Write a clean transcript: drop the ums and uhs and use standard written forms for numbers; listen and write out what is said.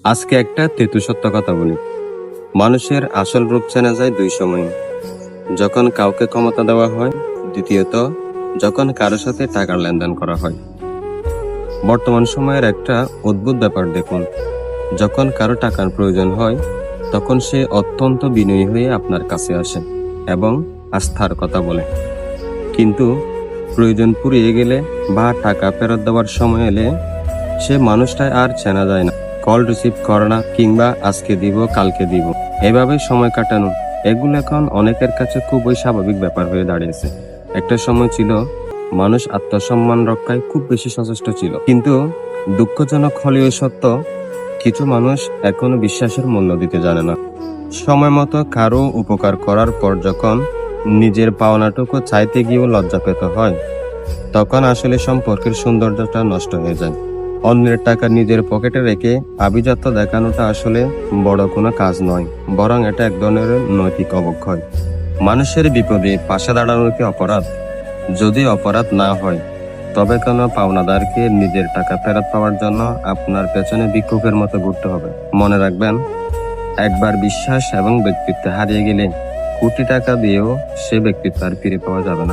আজকে একটা তেতু সত্য কথা বলি। মানুষের আসল রূপ চেনা যায় দুই সময়ে: যখন কাউকে ক্ষমতা দেওয়া হয়, দ্বিতীয়ত যখন কারো সাথে টাকার লেনদেন করা হয়। বর্তমান সময়ের একটা অদ্ভুত ব্যাপার দেখুন, যখন কারো টাকার প্রয়োজন হয় তখন সে অত্যন্ত বিনয়ী হয়ে আপনার কাছে আসে এবং আস্থার কথা বলে। কিন্তু প্রয়োজন ফুরিয়ে গেলে বা টাকা ফেরত দেওয়ার সময় এলে সে মানুষটাই আর চেনা যায় না। কল রিসিভ করে না, কিংবা আজকে দিব কালকে দিব এভাবে সময় কাটানো, এগুলো এখন অনেকের কাছে খুবই স্বাভাবিক ব্যাপার হয়ে দাঁড়িয়েছে। একটা সময় ছিল মানুষ আত্মসম্মান রক্ষায় খুব বেশি সচেষ্ট ছিল, কিন্তু দুঃখজনক হলেও সত্য, কিছু মানুষ এখনো বিশ্বাসের মূল্য দিতে জানে না। সময় মতো কারো উপকার করার পর যখন নিজের পাওনাটুকু চাইতে গিয়েও লজ্জা পেতে হয়, তখন আসলে সম্পর্কের সৌন্দর্যটা নষ্ট হয়ে যায়। অন্যের টাকা নিজের পকেটে রেখে আভিজাত্য দেখানোটা আসলে বড় কোনো কাজ নয়, বরং এটা এক ধরনের নৈতিক অবক্ষয়। মানুষের বিপদে পাশে দাঁড়ানো কি অপরাধ? যদি অপরাধ না হয়, তবে কেন পাওনাদারকে নিজের টাকা ফেরত পাওয়ার জন্য আপনার পেছনে ভিক্ষুকের মতো ঘুরতে হবে? মনে রাখবেন, একবার বিশ্বাস এবং ব্যক্তিত্ব হারিয়ে গেলে কোটি টাকা দিয়েও সে ব্যক্তিত্ব আর ফিরে পাওয়া যাবে না।